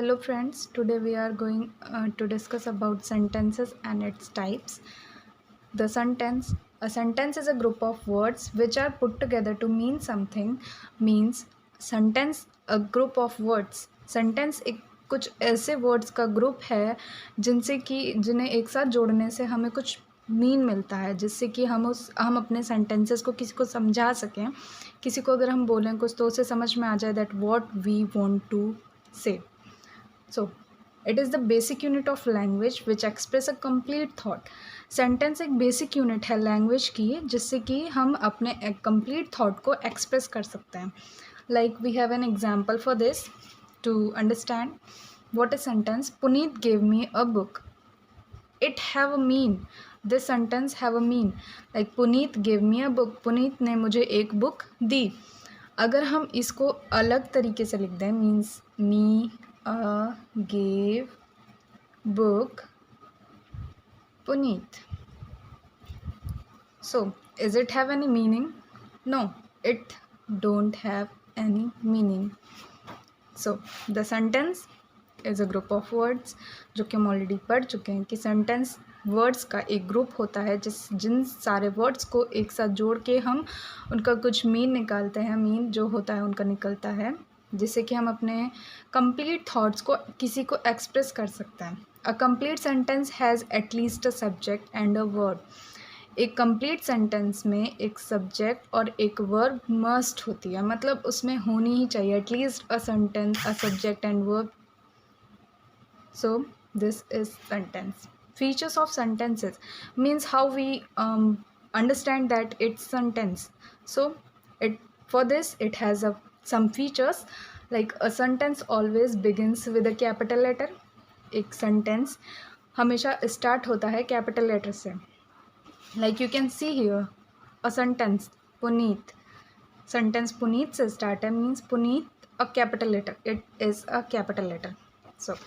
Hello friends, today we are going to discuss about sentences and its types. The sentence, a sentence is a group of words which are put together to mean something. Means sentence a group of words. Sentence एक कुछ ऐसे words का group है जिन्हें एक साथ जोड़ने से हमें कुछ मीन मिलता है, जिससे कि हम अपने सेंटेंसेस को किसी को समझा सकें. किसी को अगर हम बोलें कुछ तो उसे समझ में आ जाए that what we want to say. So, it is the basic unit of language which express a complete thought. Sentence एक बेसिक यूनिट है लैंग्वेज की जिससे कि हम अपने कंप्लीट थॉट को एक्सप्रेस कर सकते हैं. Like we have an example for this to understand what is sentence. Puneet gave me a book. It have a mean. This sentence have a mean. Like Puneet gave me a book. Puneet ने मुझे एक book दी. अगर हम इसको अलग तरीके से लिख दें, means me gave book Puneet. So, is it have any meaning? No, it don't have any meaning. So, the sentence is a group of words जो कि हम ऑलरेडी पढ़ चुके हैं कि सेंटेंस वर्ड्स का एक ग्रुप होता है जिन सारे वर्ड्स को एक साथ जोड़ के हम उनका कुछ मीन निकालते हैं. मीन जो होता है उनका निकलता है जिससे कि हम अपने कंप्लीट थॉट्स को किसी को एक्सप्रेस कर सकते हैं. A complete sentence has at least a subject and a verb. एक कंप्लीट सेंटेंस में एक सब्जेक्ट और एक वर्ब मस्ट होती है, मतलब उसमें होनी ही चाहिए at least a sentence, a subject and verb. So this is sentence. Features of sentences means how we understand that it's sentence. So it for this it has some features like a sentence always begins with a capital letter. एक sentence हमेशा start होता है capital letter से. Like you can see here a sentence Puneet. Sentence Puneet से start है means Puneet a capital letter. It is a capital letter. So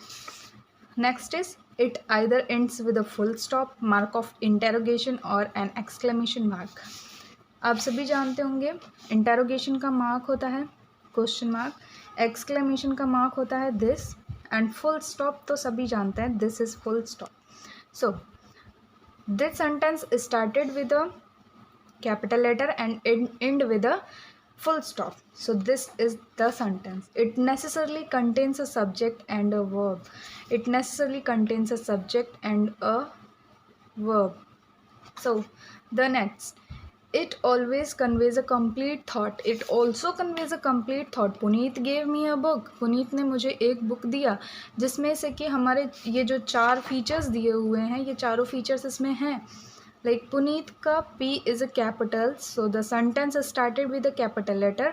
next is it either ends with a full stop, mark of interrogation or an exclamation mark. आप सभी जानते होंगे interrogation का mark होता है question mark, exclamation का mark होता है दिस, एंड फुल स्टॉप तो सभी जानते हैं this is full stop. So this sentence started with a capital letter and end with a full stop. So this is the sentence. It necessarily contains a subject and a verb. It necessarily contains a subject and a verb. So the next, it always conveys a complete thought. It also conveys a complete thought. Puneet gave me a book. Puneet ने मुझे एक book दिया, जिसमें से कि हमारे ये जो 4 फीचर्स दिए हुए हैं ये चारों फीचर्स इसमें हैं. Like Puneet ka P is a capital, so the sentence is started with a capital letter,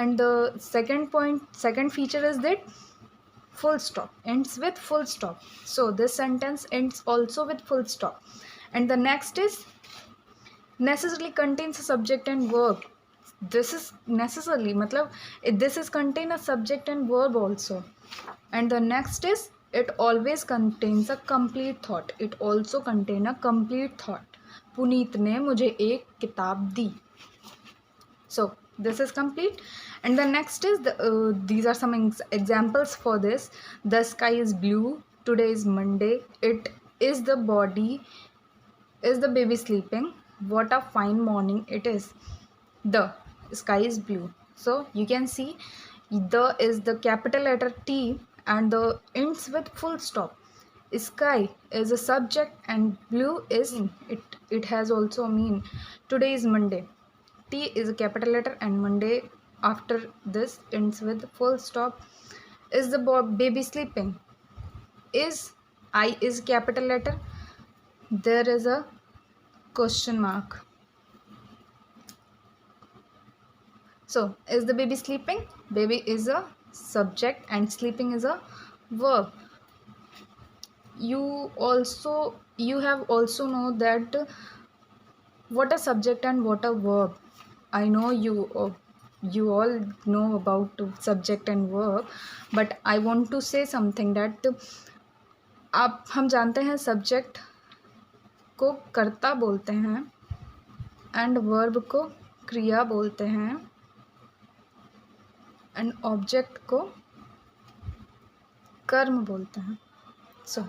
and the second feature is that full stop, ends with full stop. So this sentence ends also with full stop. And the next is necessarily contains a subject and verb. This is necessarily matlab this is contain a subject and verb also. And the next is it always contains a complete thought. It also contain a complete thought. Puneet ने मुझे एक किताब दी. So this is complete. And the next is these are some examples for this. The sky is blue. Today is Monday. It is the body. Is the baby sleeping? What a fine morning it is. The sky is blue. So you can see the is the capital letter T and the ends with full stop. Sky is a subject and blue is it has also a mean. Today is Monday. T is a capital letter and Monday after this ends with full stop. Is the baby sleeping? Is I is capital letter. There is a question mark. So is the baby sleeping? Baby is a subject and sleeping is a verb. You have also know that what a subject and what a verb. I know you all know about subject and verb, but I want to say something that आप हम जानते हैं subject को कर्ता बोलते हैं and verb को क्रिया बोलते हैं एंड ऑब्जेक्ट को कर्म बोलते हैं। सो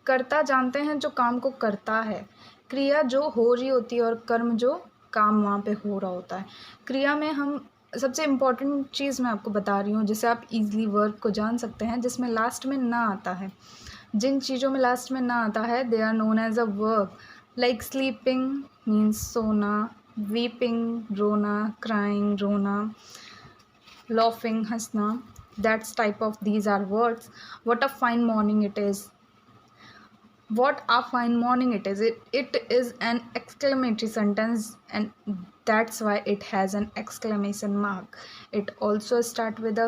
कर्ता जानते हैं जो काम को करता है, क्रिया जो हो रही होती है और कर्म जो काम वहाँ पे हो रहा होता है। क्रिया में हम सबसे इम्पॉर्टेंट चीज़ मैं आपको बता रही हूँ जिससे आप इजीली वर्ब को जान सकते हैं, जिसमें लास्ट में ना आता है। जिन चीज़ों में लास्ट में ना आता है they are known as a verb, like sleeping means सोना, वीपिंग रोना, क्राइंग रोना, laughing हंसना, that's type of these are words. What a fine morning it is, what a fine morning it is, it is an exclamatory sentence, and that's why it has an exclamation mark. It also start with a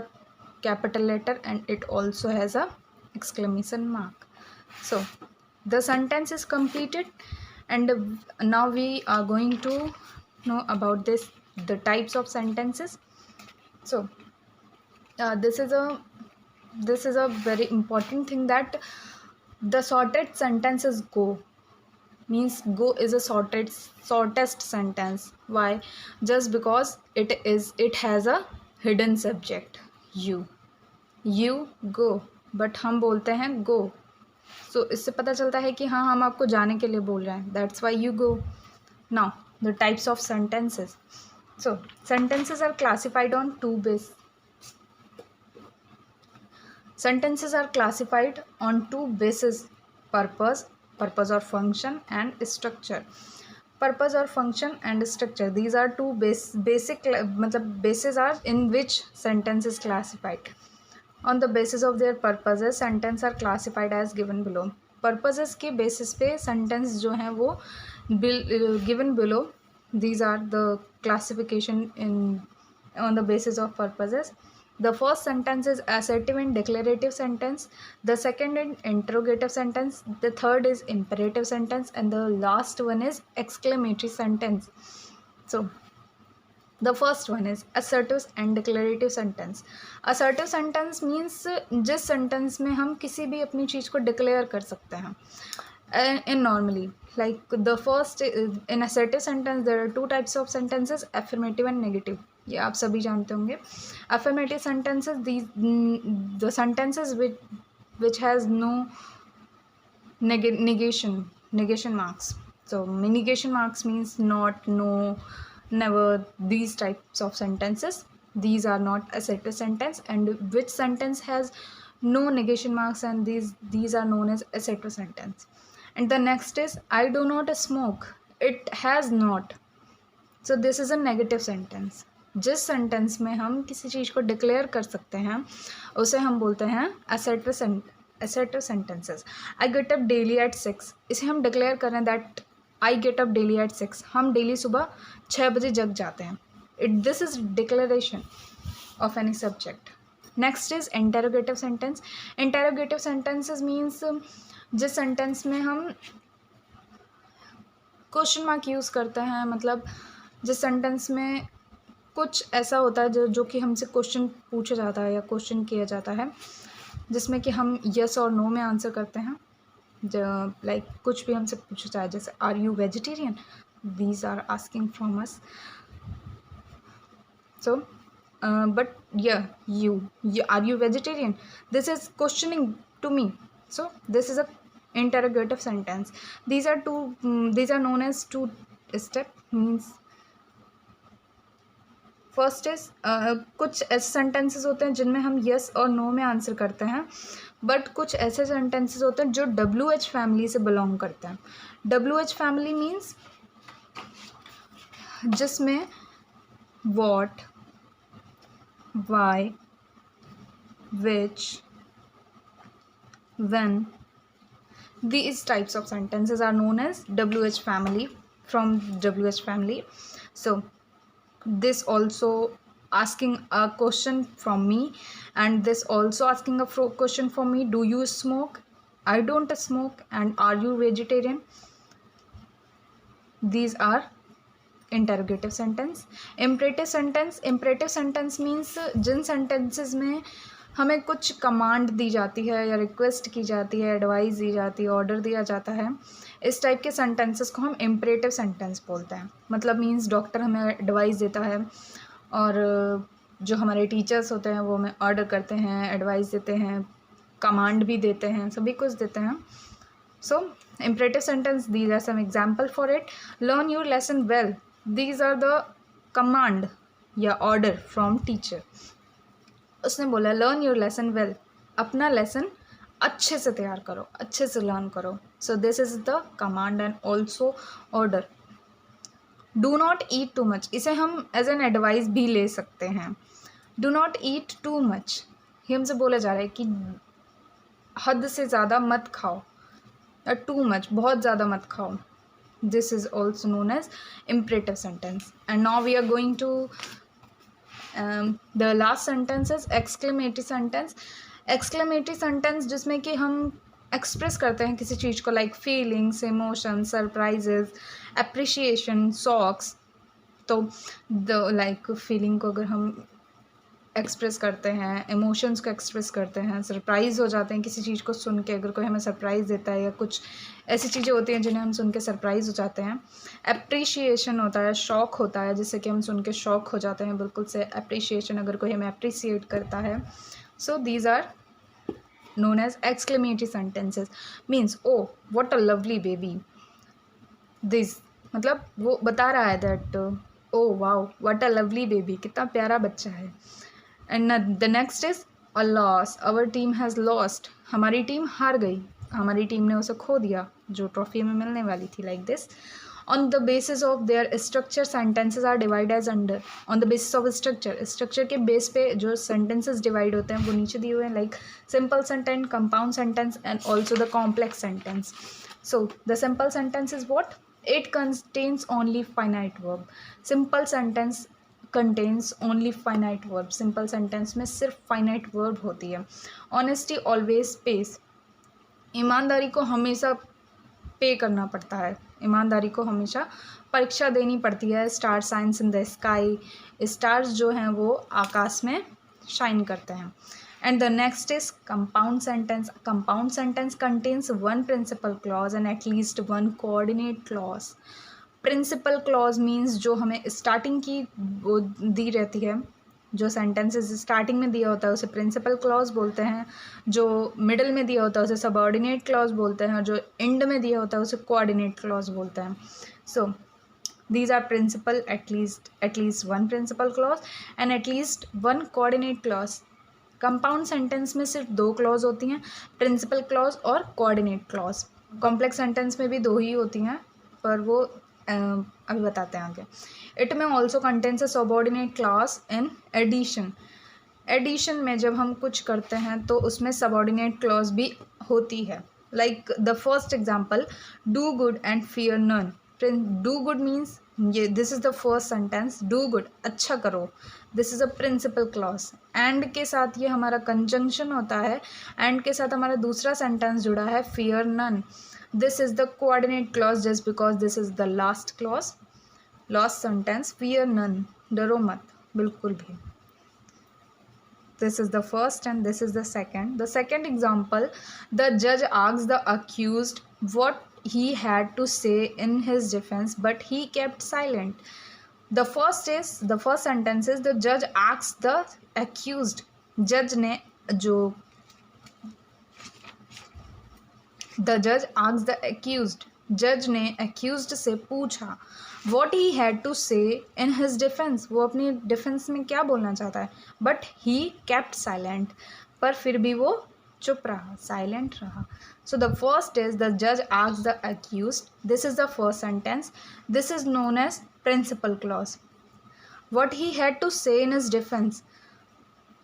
capital letter and it also has a exclamation mark. So the sentence is completed, and now we are going to know about the types of sentences. So this is a very important thing, that the shortest sentence is go, means go is a shortest sentence. Why? Just because it has a hidden subject, you go, but हम बोलते हैं go, so इससे पता चलता है कि हाँ हम आपको जाने के लिए बोल रहे हैं, that's why you go. Now the types of sentences. So sentences are classified on two bases. Sentences are classified on two bases: purpose or function, and structure. Purpose or function and structure, these are two basic matlab bases are in which sentence is classified. On the basis of their purposes, sentence are classified as given below. Purposes के basis पे sentence जो हैं वो given below. These are the classification in on the basis of purposes. The first sentence is assertive and declarative sentence. The second is interrogative sentence. The third is imperative sentence, and the last one is exclamatory sentence. So the first one is assertive and declarative sentence. Assertive sentence means जिस sentence में हम किसी भी अपनी चीज़ को declare कर सकते हैं. In normally, like the first in assertive sentence there are two types of sentences, affirmative and negative. ये आप सभी जानते होंगे. Affirmative sentences, these the sentences which has no negation marks. So negation marks means not, no, never, these types of sentences. These are not assertive sentence, and which sentence has no negation marks, and these are known as assertive sentence. And the next is I do not smoke, it has not. So this is a negative sentence. जिस sentence में हम किसी चीज़ को declare कर सकते हैं उसे हम बोलते हैं assertive sentences. I get up daily at 6, इसे हम डिक्लेयर कर रहे हैं that I get up daily at 6, हम डेली सुबह 6 बजे जग जाते हैं. This is declaration of any subject. Next is interrogative sentence. Interrogative sentences means जिस सेंटेंस में हम क्वेश्चन मार्क यूज़ करते हैं, मतलब जिस सेंटेंस में कुछ ऐसा होता है जो कि हमसे क्वेश्चन पूछा जाता है या क्वेश्चन किया जाता है, जिसमें कि हम यस और नो में आंसर करते हैं. लाइक कुछ भी हमसे पूछा जाए, जैसे are you vegetarian, these are asking from us. So but you are you vegetarian, this is questioning to me. So this is a interrogative sentence. These are known as two step. Means first is कुछ ऐसे sentences होते हैं जिनमें हम yes और no में answer करते हैं, बट कुछ ऐसे सेंटेंसेस होते हैं जो WH फैमिली से बिलोंग करते हैं. WH फैमिली मीन्स जिसमें what, why, which, when, these types of sentences are known as WH family, from WH family. So this also asking a question from me, and this also asking a question from me, do you smoke, I don't smoke, and are you vegetarian. These are interrogative sentence. Imperative sentence means Jin sentences में हमें कुछ command दी जाती है या request की जाती है, advice दी जाती है, ऑर्डर दिया जाता है, इस टाइप के सेंटेंसेस को हम इम्परेटिव सेंटेंस बोलते हैं. मतलब मीन्स डॉक्टर हमें एडवाइस देता है और जो हमारे टीचर्स होते हैं वो हमें ऑर्डर करते हैं, एडवाइस देते हैं, कमांड भी देते हैं, सभी कुछ देते हैं. So imperative sentence, these are some example for it. Learn your lesson well, these are the command या order from teacher. उसने बोला learn your lesson well, अपना लेसन अच्छे से तैयार करो, अच्छे से लर्न करो. So this is the command and also order. Do not eat too much, इसे हम एज एन एडवाइस भी ले सकते हैं. Do not eat too much, ये हमसे बोला जा रहा है कि हद से ज़्यादा मत खाओ, टू मच, बहुत ज़्यादा मत खाओ. This is also known as imperative sentence. And now we are going to the last sentence is exclamatory sentence. exclamatory sentence जिसमें कि हम एक्सप्रेस करते हैं किसी चीज़ को, like feelings, emotion, surprises, appreciation, shocks. तो द लाइक फीलिंग को अगर हम एक्सप्रेस करते हैं, इमोशंस को एक्सप्रेस करते हैं, सरप्राइज़ हो जाते हैं किसी चीज़ को सुन के, अगर कोई हमें सरप्राइज़ देता है या कुछ ऐसी चीज़ें होती हैं जिन्हें हम सुन के सरप्राइज़ हो जाते हैं. अप्रिशिएशन होता है, शौक होता है जिससे कि हम सुन के शौक हो जाते हैं बिल्कुल से. अप्रिशिएशन, अगर कोई हमें अप्रिसिएट करता है. So these are known as exclamatory sentences. Means oh what a lovely baby. This मतलब वो बता रहा है that oh wow what a lovely baby, कितना प्यारा बच्चा है. And the next is a loss, our team has lost, हमारी टीम हार गई, हमारी टीम ने उसे खो दिया जो ट्रॉफी में मिलने वाली थी. Like this. On the basis of their structure, sentences are divided as under. On the basis of structure, structure के बेस पे जो sentences divide होते हैं वो नीचे दिए हुए हैं, like simple sentence, compound sentence and also the complex sentence. So the simple sentence is what? It contains only finite verb. Simple sentence contains only finite verb. Simple sentence में सिर्फ finite verb होती है. Honesty always pays. ईमानदारी को हमेशा पे करना पड़ता है, ईमानदारी को हमेशा परीक्षा देनी पड़ती है. Star shines in the sky, stars जो हैं वो आकाश में शाइन करते हैं. And the next is compound sentence. Compound sentence contains one principal clause and at least one coordinate clause. Principal clause means जो हमें स्टार्टिंग की वो दी रहती है, जो सेंटेंसेस स्टार्टिंग में दिया होता है उसे प्रिंसिपल क्लॉज बोलते हैं, जो मिडल में दिया होता है उसे सबऑर्डिनेट क्लॉज बोलते हैं, और जो एंड में दिया होता है उसे कोऑर्डिनेट क्लॉज बोलते हैं. So these are principal, at least one principal clause and at least one coordinate clause. Compound sentence में सिर्फ दो क्लॉज होती हैं, प्रिंसिपल क्लॉज और कोऑर्डिनेट क्लॉज. कॉम्प्लेक्स सेंटेंस में भी दो ही होती हैं, पर वो अभी बताते हैं आगे. इट में also contains a subordinate clause in addition. Addition में जब हम कुछ करते हैं तो उसमें सबऑर्डिनेट क्लॉज भी होती है. Like the first example, do good and fear none. Do good means ये, this is the first sentence, do good, अच्छा करो, this is a principal clause. And के साथ ये हमारा कंजंक्शन होता है, एंड के साथ हमारा दूसरा सेंटेंस जुड़ा है, fear none. This is the coordinate clause just because this is the last clause. Last sentence, fear none, डरो मत बिल्कुल भी. This is the first and this is the second. The second example, the judge asks the accused what he had to say in his defense, but he kept silent. The first sentence is the judge asks the accused. Judge ने जो The judge asked the accused. जज ने accused से पूछा what he had to say in his defense. वो अपनी defence में क्या बोलना चाहता है, but he kept silent. पर फिर भी वो चुप रहा, silent रहा. So the first is the judge asked the accused. This is the first sentence. This is known as principal clause. What he had to say in his defense.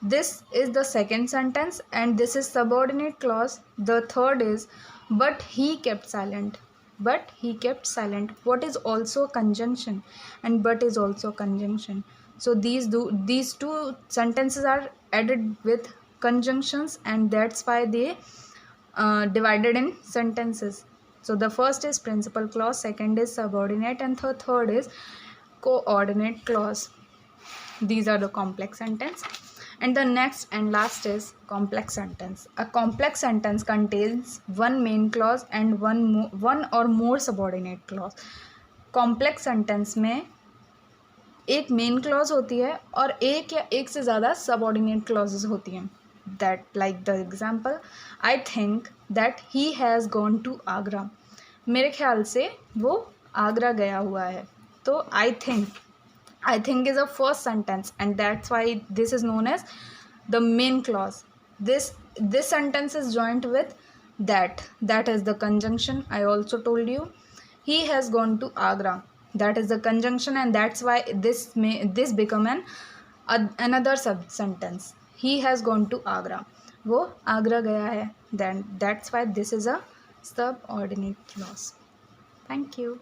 This is the second sentence and this is subordinate clause. The third is but he kept silent. But he kept silent. What is also conjunction, and but is also conjunction. So these two sentences are added with conjunctions and that's why they divided in sentences. So the first is principal clause, second is subordinate and third is coordinate clause. These are the complex sentence. And the next and last is complex sentence. A complex sentence contains one main clause and one or more subordinate clause. Complex sentence में एक main clause होती है और एक या एक से ज़्यादा सबऑर्डिनेट क्लॉजेज होती हैं. That like the example, I think that he has gone to Agra. मेरे ख्याल से वो आगरा गया हुआ है. तो I think is a first sentence, and that's why this is known as the main clause. This sentence is joined with that is the conjunction. I also told you he has gone to Agra, that is the conjunction, and that's why this become another sub sentence. He has gone to Agra, वो आगरा गया है. Then that's why this is a subordinate clause. Thank you.